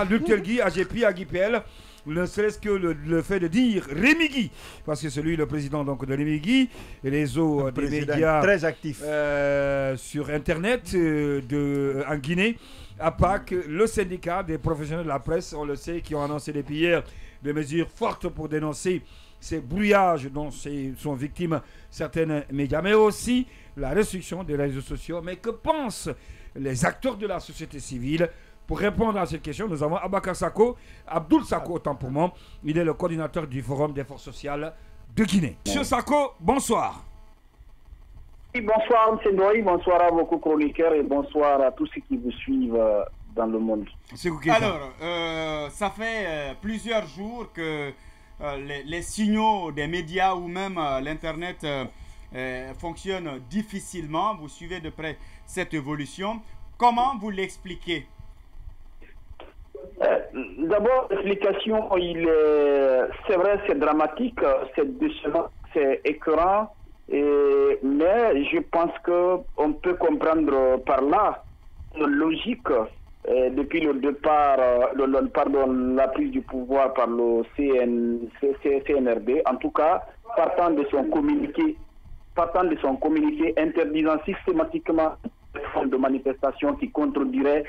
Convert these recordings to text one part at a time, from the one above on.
Luc Telgui, AGP, Aguipel, ne serait-ce que le fait de dire Rémi Guy, parce que c'est lui le président donc, de Rémi Guy, et les autres des médias très actifs sur Internet en Guinée, APAC, le syndicat des professionnels de la presse, on le sait, qui ont annoncé depuis hier des mesures fortes pour dénoncer ces brouillages dont sont victimes certains médias, mais aussi la restriction des réseaux sociaux. Mais que pensent les acteurs de la société civile? Pour répondre à cette question, nous avons Abakar Sako, Abdoul Sako, autant pour moi. Il est le coordinateur du Forum des forces sociales de Guinée. Monsieur Sako, bonsoir. Oui, bonsoir, M. Ndoye, bonsoir à vos chroniqueurs et bonsoir à tous ceux qui vous suivent dans le monde. Alors, ça fait plusieurs jours que les signaux des médias ou même l'Internet fonctionnent difficilement. Vous suivez de près cette évolution. Comment vous l'expliquez? D'abord, l'explication, c'est vrai, c'est dramatique, c'est décevant, c'est écœurant, mais je pense qu'on peut comprendre par là une logique depuis le départ, la prise du pouvoir par le CNRD, en tout cas, partant de son communiqué interdisant systématiquement les formes de manifestation qui contredirait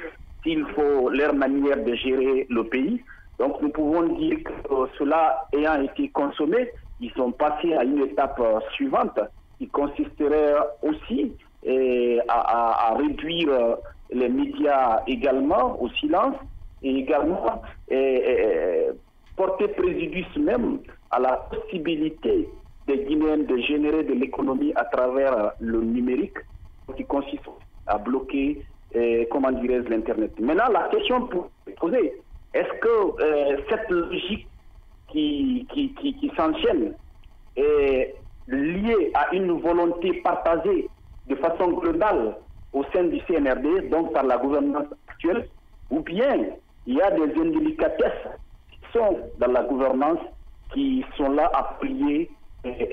s'il faut leur manière de gérer le pays. Donc nous pouvons dire que cela ayant été consommé, ils sont passés à une étape suivante qui consisterait aussi à réduire les médias également au silence et également porter préjudice même à la possibilité des Guinéens de générer de l'économie à travers le numérique qui consiste à bloquer comment dirais-je, l'Internet. Maintenant, la question pour poser, est-ce que cette logique qui s'enchaîne est liée à une volonté partagée de façon globale au sein du CNRD, donc par la gouvernance actuelle, ou bien il y a des indélicatesses qui sont dans la gouvernance qui sont là à plier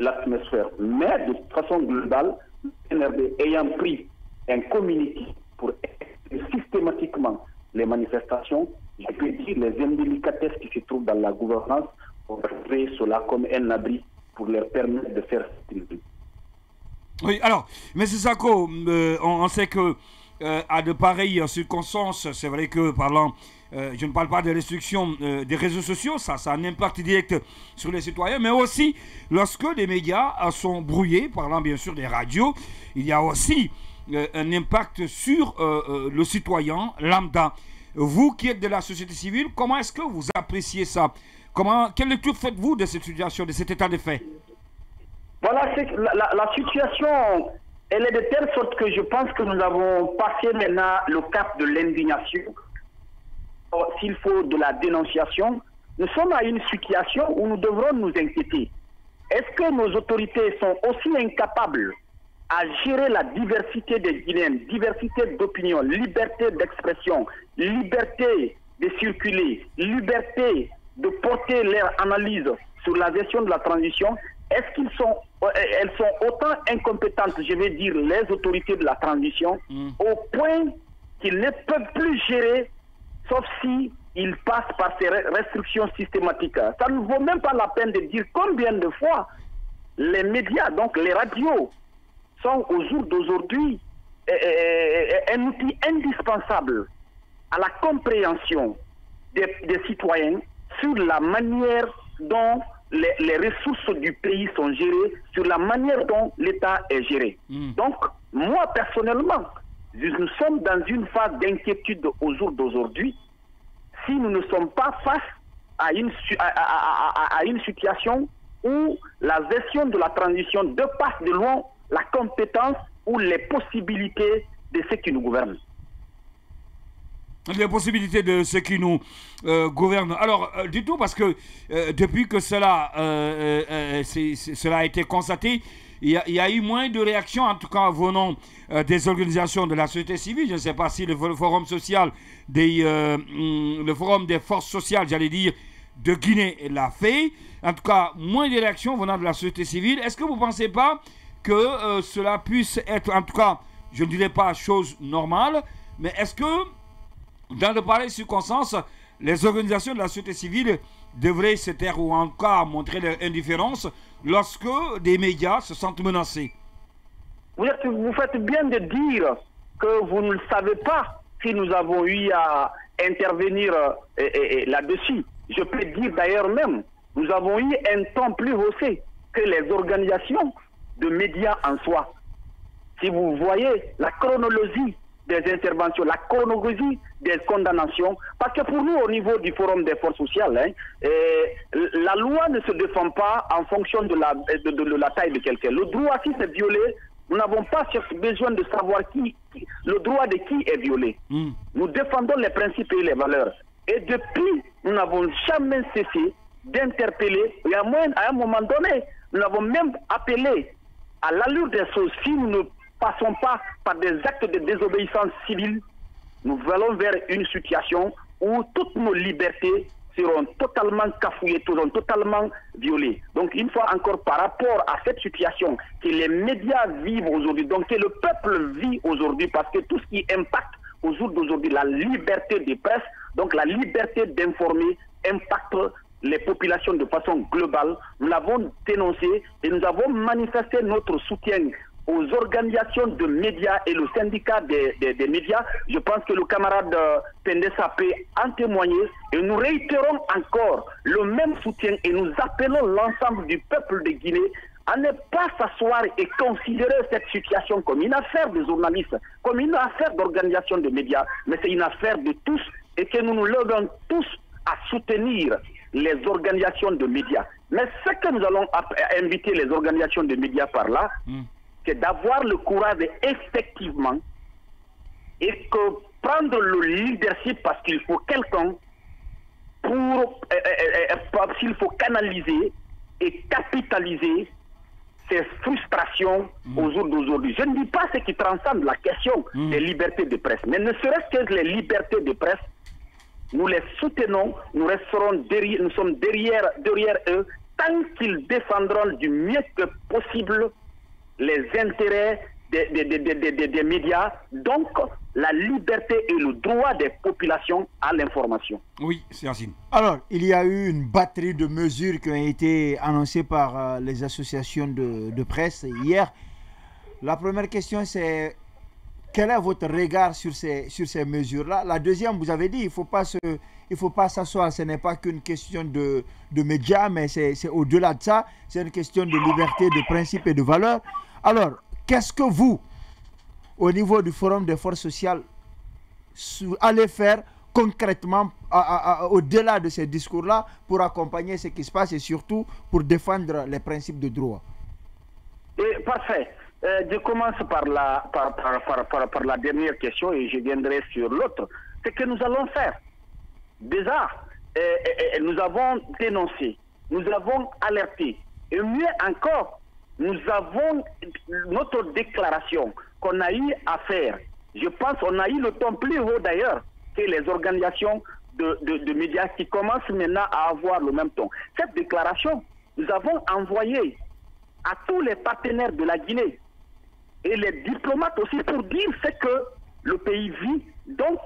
l'atmosphère. Mais de façon globale, le CNRD ayant pris un communiqué pour systématiquement les manifestations, je peux dire les indélicatesses qui se trouvent dans la gouvernance pour créer cela comme un abri pour leur permettre de faire ce qu'ils veulent. Oui, alors, M. Sako, on sait que à de pareilles circonstances, c'est vrai que parlant, je ne parle pas des restrictions des réseaux sociaux, ça a un impact direct sur les citoyens, mais aussi lorsque les médias sont brouillés, parlant bien sûr des radios, il y a aussi un impact sur le citoyen lambda. Vous qui êtes de la société civile, comment est-ce que vous appréciez ça? Quelle lecture faites-vous de cette situation, de cet état de fait? Voilà, la situation, elle est de telle sorte que je pense que nous avons passé maintenant le cap de l'indignation. S'il faut de la dénonciation, nous sommes à une situation où nous devrons nous inquiéter. Est-ce que nos autorités sont aussi incapables à gérer la diversité des Guinéens, diversité d'opinion, liberté d'expression, liberté de circuler, liberté de porter leur analyse sur la gestion de la transition? Est-ce qu'elles sont autant incompétentes, je vais dire, les autorités de la transition, au point qu'ils ne peuvent plus gérer, sauf si ils passent par ces restrictions systématiques? Ça ne vaut même pas la peine de dire combien de fois les médias, donc les radios, sont au jour d'aujourd'hui un outil indispensable à la compréhension des citoyens sur la manière dont les ressources du pays sont gérées, sur la manière dont l'État est géré. Donc, moi personnellement, nous sommes dans une phase d'inquiétude au jour d'aujourd'hui si nous ne sommes pas face à une situation où la gestion de la transition dépasse de loin la compétence ou les possibilités de ceux qui nous gouvernent. Les possibilités de ceux qui nous gouvernent. Alors, du tout, parce que depuis que cela a été constaté, il y a eu moins de réactions, en tout cas venant des organisations de la société civile. Je ne sais pas si le forum social, le forum des forces sociales, j'allais dire, de Guinée l'a fait. En tout cas, moins de réactions venant de la société civile. Est-ce que vous ne pensez pas que cela puisse être, en tout cas, je ne dirais pas chose normale, mais est-ce que dans de pareilles circonstances, les organisations de la société civile devraient se taire ou en cas montrer leur indifférence lorsque des médias se sentent menacés. Vous faites bien de dire que vous ne savez pas si nous avons eu à intervenir là-dessus. Je peux dire d'ailleurs même, nous avons eu un temps plus haussé que les organisations de médias en soi. Si vous voyez la chronologie des interventions, la chronologie des condamnations, parce que pour nous, au niveau du Forum des forces sociales, la loi ne se défend pas en fonction de la taille de quelqu'un. Le droit, si c'est violé, nous n'avons pas besoin de savoir le droit de qui est violé. Nous défendons les principes et les valeurs. Et depuis, nous n'avons jamais cessé d'interpeller. Et à un moment donné, nous avons même appelé à l'allure des choses. Si nous ne passons pas par des actes de désobéissance civile, nous allons vers une situation où toutes nos libertés seront totalement cafouillées, seront totalement violées. Donc une fois encore, par rapport à cette situation que les médias vivent aujourd'hui, donc que le peuple vit aujourd'hui, parce que tout ce qui impacte au jour d'aujourd'hui la liberté de presse, donc la liberté d'informer, impacte les populations de façon globale. Nous l'avons dénoncé et nous avons manifesté notre soutien aux organisations de médias et le syndicat des médias. Je pense que le camarade Pendessa peut en témoigner et nous réitérons encore le même soutien et nous appelons l'ensemble du peuple de Guinée à ne pas s'asseoir et considérer cette situation comme une affaire de journalistes, comme une affaire d'organisation de médias, mais c'est une affaire de tous et que nous nous levons tous à soutenir les organisations de médias. Mais ce que nous allons inviter les organisations de médias par là, c'est d'avoir le courage effectivement et que prendre le leadership parce qu'il faut quelqu'un s'il faut canaliser et capitaliser ces frustrations au jour d'aujourd'hui. Je ne dis pas ce qui transcende la question des libertés de presse, mais ne serait-ce que les libertés de presse, nous les soutenons, nous resterons derrière, nous sommes derrière eux tant qu'ils défendront du mieux que possible les intérêts des médias, donc la liberté et le droit des populations à l'information. Oui, c'est Yacine. Alors, il y a eu une batterie de mesures qui ont été annoncées par les associations de presse hier. La première question, c'est quel est votre regard sur ces mesures-là? La deuxième, vous avez dit, il ne faut pas s'asseoir, ce n'est pas qu'une question de médias, mais c'est au-delà de ça, c'est une question de liberté, de principe et de valeur. Alors, qu'est-ce que vous, au niveau du Forum des forces sociales, allez faire concrètement au-delà de ces discours-là pour accompagner ce qui se passe et surtout pour défendre les principes de droit? Parfait. Je commence par la dernière question et je viendrai sur l'autre. Ce que nous allons faire, déjà, nous avons dénoncé, nous avons alerté, et mieux encore, nous avons notre déclaration qu'on a eu à faire. Je pense qu'on a eu le ton plus haut d'ailleurs que les organisations de médias qui commencent maintenant à avoir le même ton. Cette déclaration, nous avons envoyé à tous les partenaires de la Guinée et les diplomates aussi pour dire ce que le pays vit, donc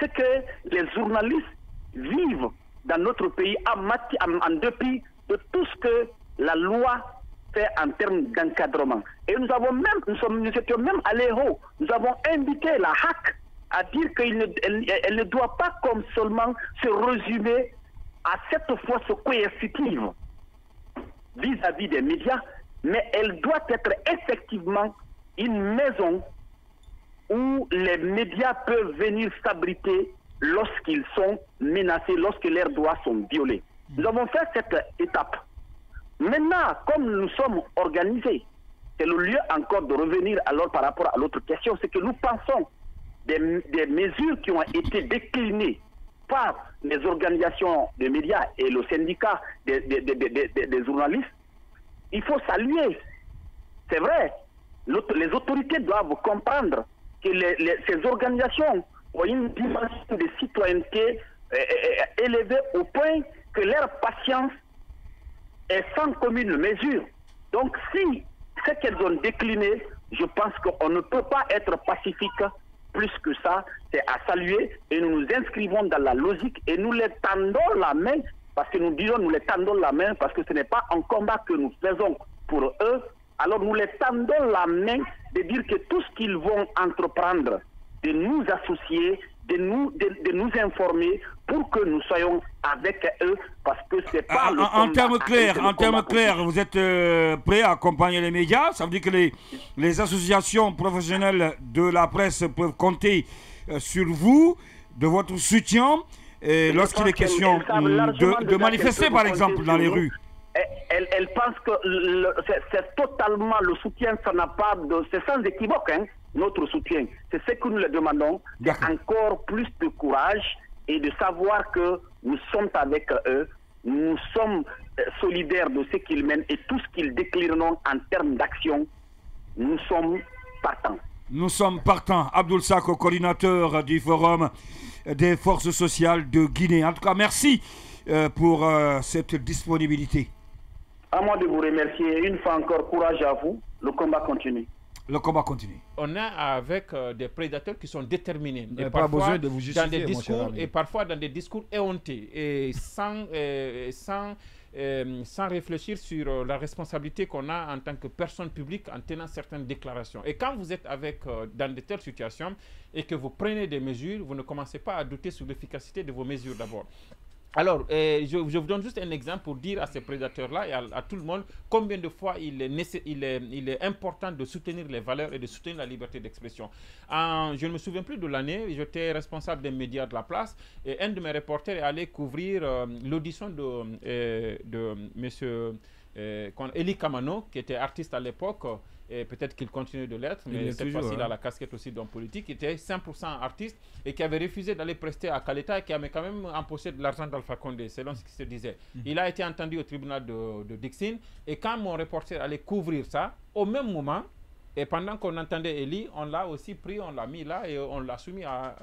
ce que les journalistes vivent dans notre pays en dépit de tout ce que la loi fait en termes d'encadrement. Et nous étions même allés haut. Nous avons invité la HAC à dire qu'elle ne doit pas comme seulement se résumer à cette force coercitive vis-à-vis des médias, mais elle doit être effectivement une maison où les médias peuvent venir s'abriter lorsqu'ils sont menacés, lorsque leurs droits sont violés. Nous avons fait cette étape. Maintenant, comme nous sommes organisés, c'est le lieu encore de revenir alors par rapport à l'autre question, c'est que nous pensons des mesures qui ont été déclinées par les organisations des médias et le syndicat des journalistes. Il faut saluer, c'est vrai, les autorités doivent comprendre que ces organisations ont une dimension de citoyenneté élevée au point que leur patience est sans commune mesure. Donc si ce qu'elles ont décliné, je pense qu'on ne peut pas être pacifique plus que ça, c'est à saluer et nous nous inscrivons dans la logique et nous les tendons la main parce que nous disons nous les tendons la main parce que ce n'est pas un combat que nous faisons pour eux. Alors nous les tendons la main de dire que tout ce qu'ils vont entreprendre, de nous associer, de nous informer pour que nous soyons avec eux parce que c'est pas le en termes clairs, vous êtes prêt à accompagner les médias? Ça veut dire que les associations professionnelles de la presse peuvent compter sur vous, de votre soutien lorsqu'il est question de manifester par exemple dans les rues. Elle pense que c'est totalement le soutien, ça n'a pas de... C'est sans équivoque, hein, notre soutien. C'est ce que nous leur demandons, c'est encore plus de courage et de savoir que nous sommes avec eux, nous sommes solidaires de ce qu'ils mènent et tout ce qu'ils déclineront en termes d'action, nous sommes partants. Nous sommes partants. Abdoul Sako, coordinateur du Forum des forces sociales de Guinée. En tout cas, merci pour cette disponibilité. À moi de vous remercier. Une fois encore, courage à vous. Le combat continue. Le combat continue. On est avec des prédateurs qui sont déterminés. Et pas besoin de vous justifier, dans des discours, et parfois dans des discours éhontés et sans réfléchir sur la responsabilité qu'on a en tant que personne publique en tenant certaines déclarations. Et quand vous êtes dans de telles situations et que vous prenez des mesures, vous ne commencez pas à douter sur l'efficacité de vos mesures d'abord. Alors, je vous donne juste un exemple pour dire à ces prédateurs-là et à tout le monde combien de fois il est important de soutenir les valeurs et de soutenir la liberté d'expression. Je ne me souviens plus de l'année, j'étais responsable des médias de la place et un de mes reporters est allé couvrir l'audition de M. Eli Kamano, qui était artiste à l'époque. Et peut-être qu'il continue de l'être, mais cette fois-ci, il a la casquette aussi d'homme politique, qui était 100% artiste et qui avait refusé d'aller prester à Kaleta et qui avait quand même empoché de l'argent d'Alpha Condé, selon ce qui se disait. Il a été entendu au tribunal de Dixine et quand mon reporter allait couvrir ça, au même moment, et pendant qu'on entendait Eli, on l'a aussi pris, on l'a mis là et on l'a soumis à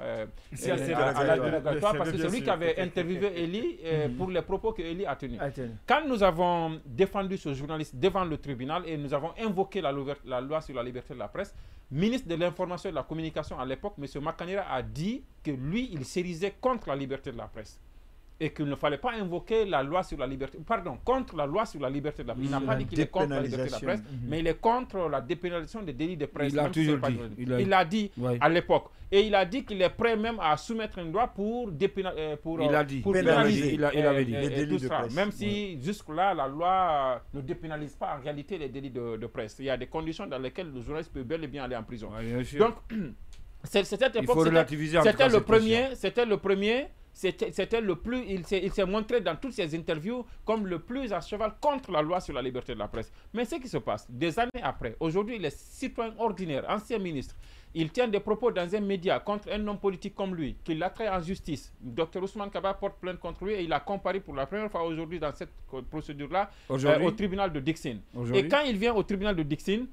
l'interrogatoire parce que c'est lui qui avait interviewé Eli pour les propos que Eli a tenus. Quand nous avons défendu ce journaliste devant le tribunal et nous avons invoqué la loi sur la liberté de la presse, ministre de l'information et de la communication à l'époque, M. Makanera a dit que lui, il s'érisait contre la liberté de la presse. Et qu'il ne fallait pas invoquer la loi sur la liberté, contre la loi sur la liberté de la presse. Il n'a pas dit qu'il est contre la liberté de la presse, mais il est contre la dépénalisation des délits de presse. Il l'a dit à l'époque. Et il a dit qu'il est prêt même à soumettre une loi pour pénaliser. Il avait dit les délits de presse. Même si jusque-là, la loi ne dépénalise pas en réalité les délits de presse. Il y a des conditions dans lesquelles le journaliste peut bel et bien aller en prison. Donc, cette époque, c'était le premier. C'était le plus, il s'est montré dans toutes ses interviews comme le plus à cheval contre la loi sur la liberté de la presse. Mais ce qui se passe, des années après, aujourd'hui, les citoyens ordinaires, anciens ministres, il tient des propos dans un média contre un homme politique comme lui, qui l'a trait en justice. Dr Ousmane Kaba porte plainte contre lui et il a comparé pour la première fois aujourd'hui dans cette procédure-là au tribunal de Dixine. Et quand il vient au tribunal de Dixine,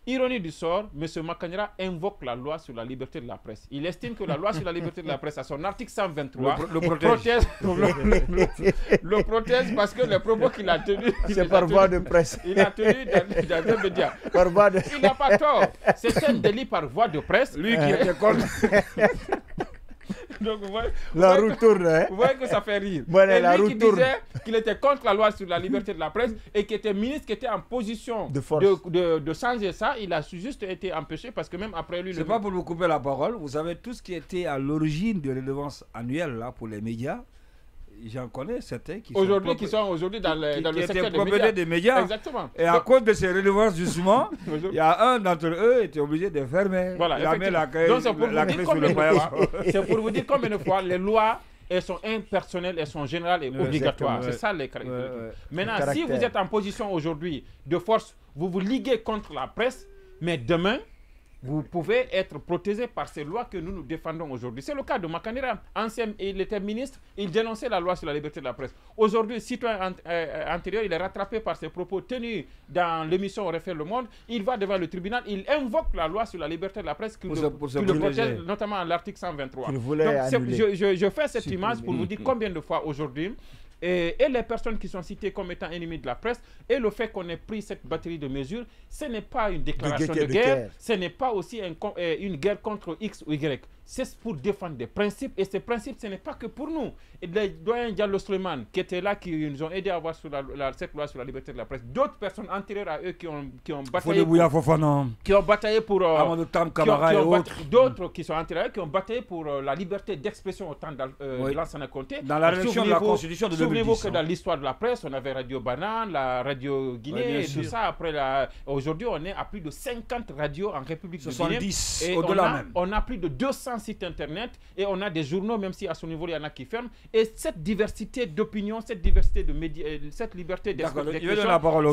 ironie du sort, M. Makanera invoque la loi sur la liberté de la presse. Il estime que la loi sur la liberté de la presse, à son article 123, le protège parce que les propos qu'il a tenus... C'est par voie de presse. Il a tenu dans un média. Il n'a pas tort. C'est un délit par voie de presse. Lui qui était contre... Donc, vous voyez, la roue tourne, hein? Vous voyez que ça fait rire. Voilà, et la lui roue qui tourne. disait qu'il était contre la loi sur la liberté de la presse et qui était ministre, qui était en position de changer ça, il a juste été empêché parce que même après lui... C'est pas pour vous couper la parole, vous savez tout ce qui était à l'origine de l'élevance annuelle là, pour les médias. J'en connais certains qui sont aujourd'hui dans le secteur des médias. Exactement. Et à cause de ces redevances, justement, il y a un d'entre eux qui était obligé de fermer. Voilà, donc c'est pour vous dire combien de fois les lois, elles sont impersonnelles, elles sont générales et obligatoires. C'est ça les caractéristiques. Maintenant, si vous êtes en position aujourd'hui de force, vous vous liguez contre la presse, mais demain, vous pouvez être protégé par ces lois que nous défendons aujourd'hui. C'est le cas de Makanera. Ancien, il était ministre, il dénonçait la loi sur la liberté de la presse. Aujourd'hui, citoyen antérieur, il est rattrapé par ses propos tenus dans l'émission On refait le monde. Il va devant le tribunal, il invoque la loi sur la liberté de la presse qui le protège, notamment à l'article 123. Donc, je fais cette image pour vous dire combien de fois aujourd'hui, et les personnes qui sont citées comme étant ennemies de la presse, et le fait qu'on ait pris cette batterie de mesures, ce n'est pas une déclaration de guerre, ce n'est pas aussi une guerre contre X ou Y. C'est pour défendre des principes, et ces principes, ce n'est pas que pour nous. Et les doyens Diallo Souleymane, qui étaient là, qui nous ont aidés à avoir sur cette loi sur la liberté de la presse, d'autres personnes antérieures à eux qui ont bataillé pour d'autres qui sont antérieures, qui ont bataillé pour la liberté d'expression au temps de Lansana Conté. Dans la rédaction de la Constitution de 2010. Souvenez-vous que dans l'histoire de la presse, on avait Radio Banane, la Radio Guinée, et tout ça. Après, aujourd'hui, on est à plus de 50 radios en République de Guinée. 70, au-delà même. On a plus de 200 sites internet et on a des journaux, même si à ce niveau il y en a qui ferment. Et cette diversité d'opinion, cette diversité de médias, cette liberté d'expression,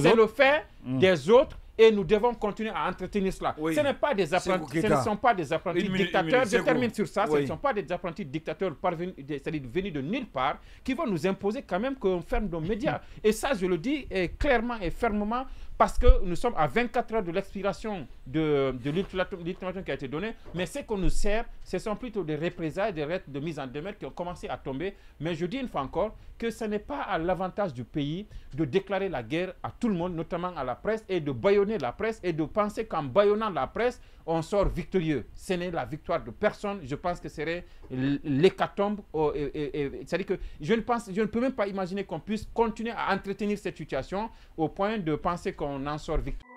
c'est le fait des autres. Et nous devons continuer à entretenir cela. Ce n'est pas des apprentis, ce ne sont pas des apprentis dictateurs. Je termine sur ça. Ce ne sont pas des apprentis dictateurs c'est-à-dire venus de nulle part, qui vont nous imposer quand même qu'on ferme nos médias. Et ça, je le dis clairement et fermement, parce que nous sommes à 24 heures de l'expiration de l'ultimatum qui a été donné, mais ce qu'on nous sert, ce sont plutôt des représailles, des lettres de mise en demeure qui ont commencé à tomber. Mais je dis une fois encore que ce n'est pas à l'avantage du pays de déclarer la guerre à tout le monde, notamment à la presse, et de bâillonner la presse, et de penser qu'en bâillonnant la presse, on sort victorieux. Ce n'est la victoire de personne. Je pense que ce serait l'hécatombe. C'est-à-dire que je ne peux même pas imaginer qu'on puisse continuer à entretenir cette situation au point de penser qu'on en sort victorieux.